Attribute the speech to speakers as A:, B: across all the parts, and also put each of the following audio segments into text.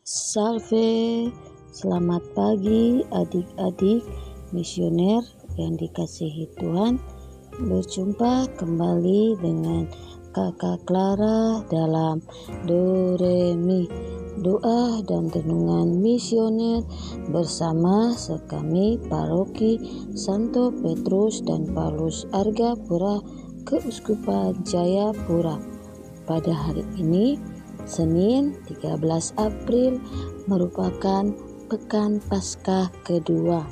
A: Salve, selamat pagi adik-adik misioner yang dikasihi Tuhan. Berjumpa kembali dengan Kakak Clara dalam Do Re Mi, doa dan renungan misioner bersama sekami Paroki Santo Petrus dan Paulus Argapura Keuskupan Jayapura. Pada hari ini Senin 13 April merupakan Pekan Paskah kedua.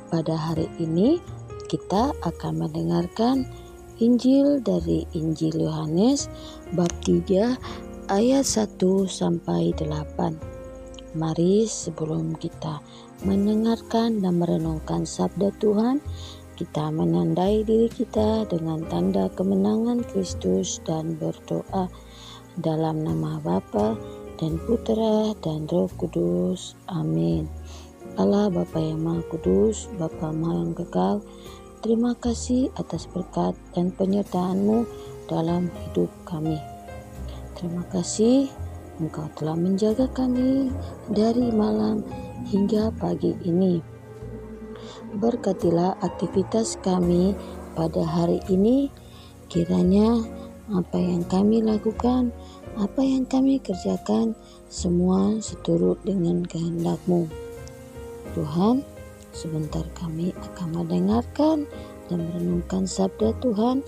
A: Pada hari ini kita akan mendengarkan Injil dari Injil Yohanes bab 3 ayat 1 sampai 8. Mari sebelum kita mendengarkan dan merenungkan sabda Tuhan, kita menandai diri kita dengan tanda kemenangan Kristus dan berdoa. Dalam nama Bapa dan Putera dan Roh Kudus. Amin. Allah Bapa yang Maha Kudus, Bapa Maha yang kekal, terima kasih atas berkat dan penyertaan-Mu dalam hidup kami. Terima kasih Engkau telah menjaga kami dari malam hingga pagi ini. Berkatilah aktivitas kami pada hari ini, kiranya apa yang kami lakukan, apa yang kami kerjakan, semua seturut dengan kehendak-Mu. Tuhan, sebentar kami akan mendengarkan dan merenungkan sabda Tuhan.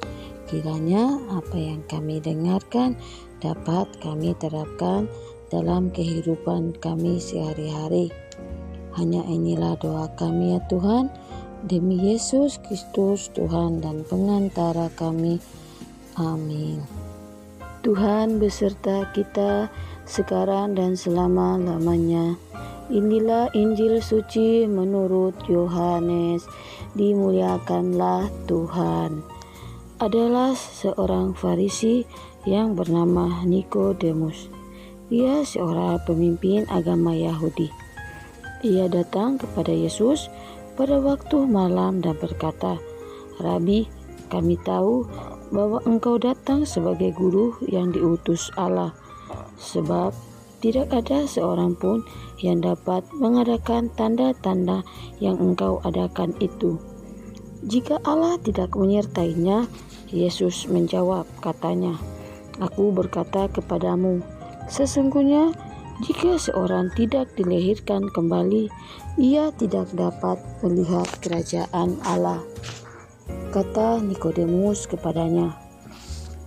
A: Kiranya apa yang kami dengarkan dapat kami terapkan dalam kehidupan kami sehari-hari. Hanya inilah doa kami ya Tuhan, demi Yesus Kristus Tuhan dan pengantara kami. Amin. Tuhan beserta kita sekarang dan selama-lamanya. Inilah Injil suci menurut Yohanes. Dimuliakanlah Tuhan. Adalah seorang Farisi yang bernama Nikodemus. Ia seorang pemimpin agama Yahudi. Ia datang kepada Yesus pada waktu malam dan berkata, "Rabi, kami tahu bahwa Engkau datang sebagai guru yang diutus Allah, sebab tidak ada seorang pun yang dapat mengadakan tanda-tanda yang Engkau adakan itu, jika Allah tidak menyertainya." Yesus menjawab, katanya, "Aku berkata kepadamu, sesungguhnya jika seorang tidak dilahirkan kembali, ia tidak dapat melihat kerajaan Allah." Kata Nikodemus kepadanya,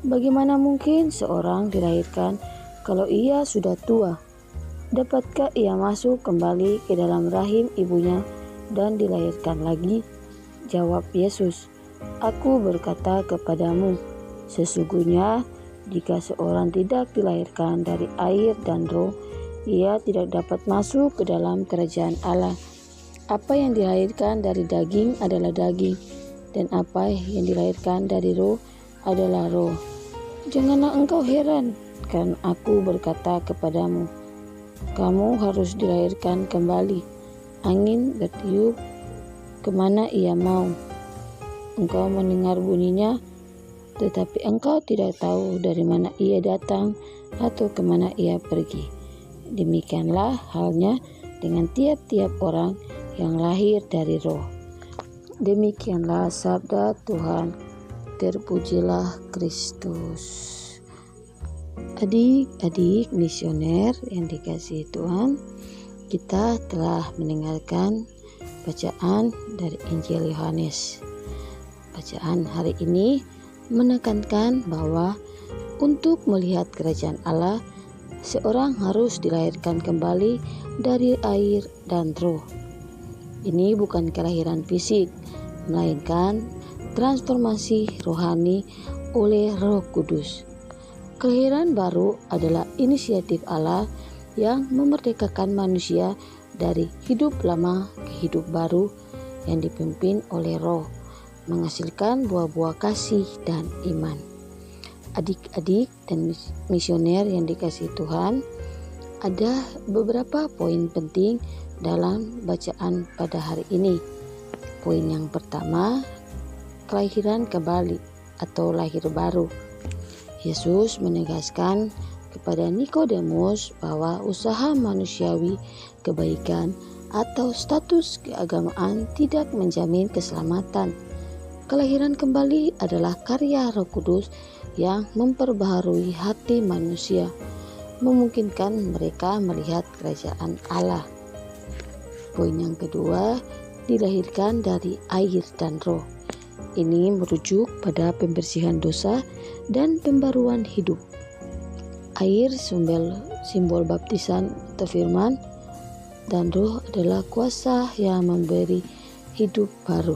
A: "Bagaimana mungkin seorang dilahirkan kalau ia sudah tua? Dapatkah ia masuk kembali ke dalam rahim ibunya dan dilahirkan lagi?" Jawab Yesus, "Aku berkata kepadamu, sesungguhnya jika seorang tidak dilahirkan dari air dan roh, ia tidak dapat masuk ke dalam kerajaan Allah. Apa yang dilahirkan dari daging adalah daging, dan apa yang dilahirkan dari roh adalah roh. Janganlah engkau heran, karena aku berkata kepadamu, kamu harus dilahirkan kembali. Angin bertiup kemana ia mau. Engkau mendengar bunyinya, tetapi engkau tidak tahu dari mana ia datang atau kemana ia pergi. Demikianlah halnya dengan tiap-tiap orang yang lahir dari roh." Demikianlah sabda Tuhan. Terpujilah Kristus. Adik-adik misioner yang dikasihi Tuhan, kita telah mendengarkan bacaan dari Injil Yohanes. Bacaan hari ini menekankan bahwa untuk melihat kerajaan Allah, seorang harus dilahirkan kembali dari air dan roh. Ini bukan kelahiran fisik, melainkan transformasi rohani oleh Roh Kudus. Kelahiran baru adalah inisiatif Allah yang memerdekakan manusia dari hidup lama ke hidup baru yang dipimpin oleh Roh, menghasilkan buah-buah kasih dan iman. Adik-adik dan misioner yang dikasihi Tuhan, ada beberapa poin penting dalam bacaan pada hari ini. Poin yang pertama, kelahiran kembali atau lahir baru. Yesus menegaskan kepada Nikodemus bahwa usaha manusiawi, kebaikan, atau status keagamaan tidak menjamin keselamatan. Kelahiran kembali adalah karya Roh Kudus yang memperbaharui hati manusia, memungkinkan mereka melihat kerajaan Allah. Poin yang kedua, dilahirkan dari air dan roh. Ini merujuk pada pembersihan dosa dan pembaruan hidup. Air simbol baptisan atau firman, dan roh adalah kuasa yang memberi hidup baru.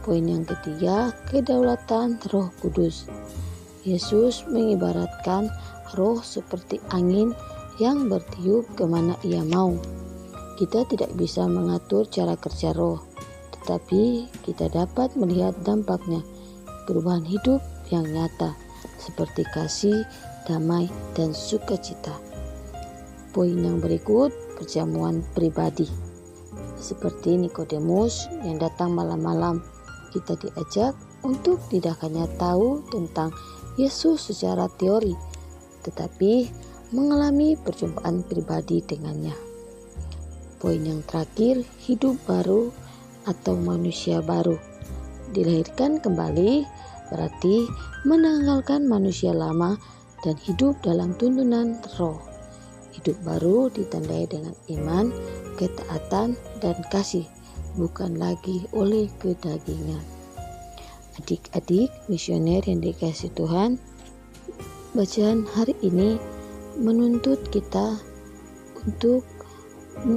A: Poin yang ketiga, kedaulatan Roh Kudus. Yesus mengibaratkan roh seperti angin yang bertiup kemana ia mau. Kita tidak bisa mengatur cara kerja roh, tetapi kita dapat melihat dampaknya, perubahan hidup yang nyata, seperti kasih, damai, dan sukacita. Poin yang berikut, perjamuan pribadi. Seperti Nikodemus yang datang malam-malam, kita diajak untuk tidak hanya tahu tentang Yesus secara teori, tetapi mengalami perjumpaan pribadi dengannya. Poin yang terakhir, hidup baru atau manusia baru. Dilahirkan kembali berarti menanggalkan manusia lama dan hidup dalam tuntunan roh. Hidup baru ditandai dengan iman, ketaatan, dan kasih, bukan lagi oleh kedagingan. Adik-adik misioner yang dikasihi Tuhan, bacaan hari ini menuntut kita untuk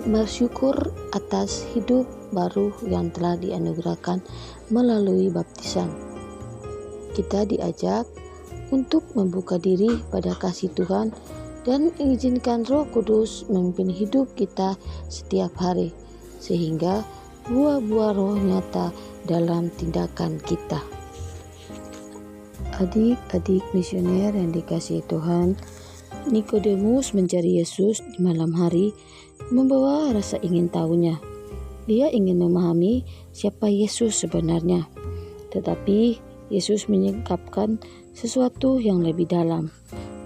A: bersyukur atas hidup baru yang telah dianugerahkan melalui baptisan. Kita diajak untuk membuka diri pada kasih Tuhan dan mengizinkan Roh Kudus memimpin hidup kita setiap hari, sehingga buah-buah roh nyata dalam tindakan kita. Adik-adik misioner yang dikasihi Tuhan, Nikodemus mencari Yesus di malam hari membawa rasa ingin tahunya. Dia ingin memahami siapa Yesus sebenarnya, tetapi Yesus menyingkapkan sesuatu yang lebih dalam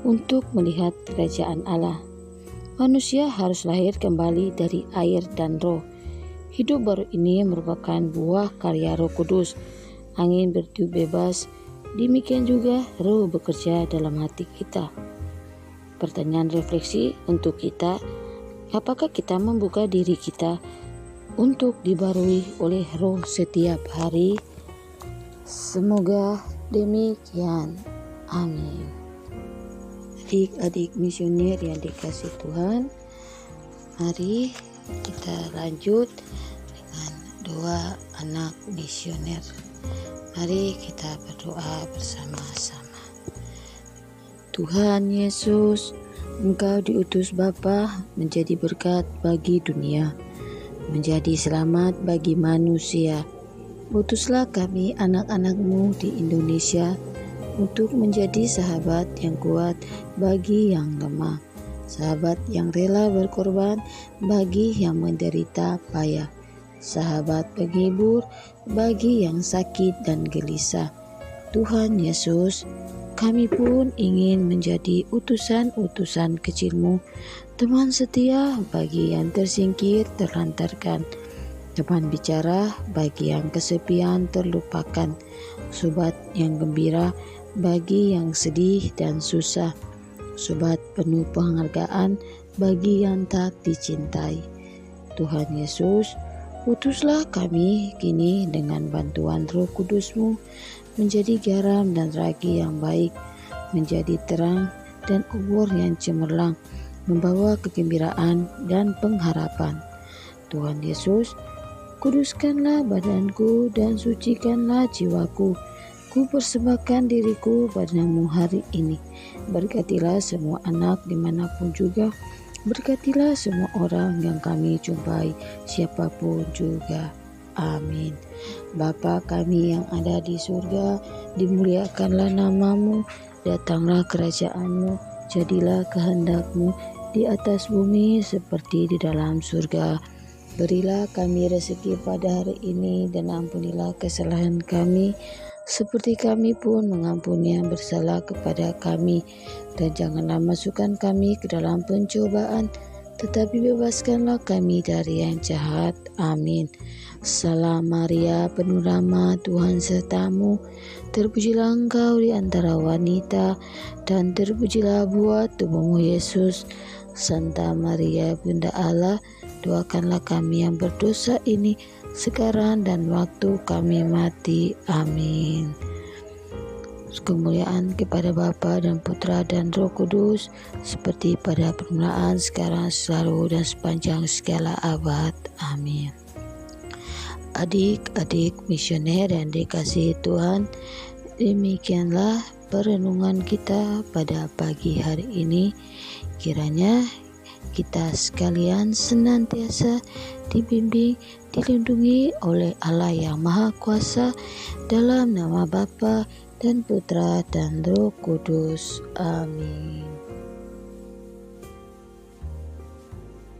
A: untuk melihat kerajaan Allah. Manusia harus lahir kembali dari air dan roh. Hidup baru ini merupakan buah karya Roh Kudus. Angin bertiup bebas, demikian juga roh bekerja dalam hati kita. Pertanyaan refleksi untuk kita, apakah kita membuka diri kita untuk dibarui oleh roh setiap hari? Semoga demikian. Amin. Adik-adik misioner yang dikasihi Tuhan, mari kita lanjut dengan doa anak misioner. Mari kita berdoa bersama-sama. Tuhan Yesus, Engkau diutus Bapa menjadi berkat bagi dunia, menjadi selamat bagi manusia. Utuslah kami anak-anak-Mu di Indonesia untuk menjadi sahabat yang kuat bagi yang lemah, sahabat yang rela berkorban bagi yang menderita payah, sahabat penghibur bagi yang sakit dan gelisah. Tuhan Yesus, kami pun ingin menjadi utusan-utusan kecil-Mu, teman setia bagi yang tersingkir terlantarkan, teman bicara bagi yang kesepian terlupakan, sobat yang gembira bagi yang sedih dan susah, sobat penuh penghargaan bagi yang tak dicintai. Tuhan Yesus, utuslah kami kini dengan bantuan Roh Kudus-Mu menjadi garam dan ragi yang baik, menjadi terang dan obor yang cemerlang, membawa kegembiraan dan pengharapan. Tuhan Yesus, kuduskanlah badanku dan sucikanlah jiwaku. Ku persembahkan diriku padamu hari ini. Berkatilah semua anak dimanapun juga. Berkatilah semua orang yang kami jumpai, siapapun juga. Amin. Bapa kami yang ada di surga, dimuliakanlah nama-Mu, datanglah kerajaan-Mu, jadilah kehendak-Mu di atas bumi seperti di dalam surga. Berilah kami rezeki pada hari ini dan ampunilah kesalahan kami, seperti kami pun mengampuni yang bersalah kepada kami. Dan janganlah masukkan kami ke dalam pencobaan, tetapi bebaskanlah kami dari yang jahat. Amin. Salam Maria, penuh rahmat, Tuhan sertamu. Terpujilah engkau di antara wanita, dan terpujilah buah tubuhmu Yesus. Santa Maria, Bunda Allah, doakanlah kami yang berdosa ini, sekarang dan waktu kami mati. Amin. Kemuliaan kepada Bapa dan Putra dan Roh Kudus, seperti pada permulaan, sekarang, selalu, dan sepanjang segala abad. Amin. Adik-adik misioner yang dikasihi Tuhan, demikianlah perenungan kita pada pagi hari ini. Kiranya kita sekalian senantiasa dibimbing, dilindungi oleh Allah yang Maha Kuasa, dalam nama Bapa dan Putra dan Roh Kudus. Amin.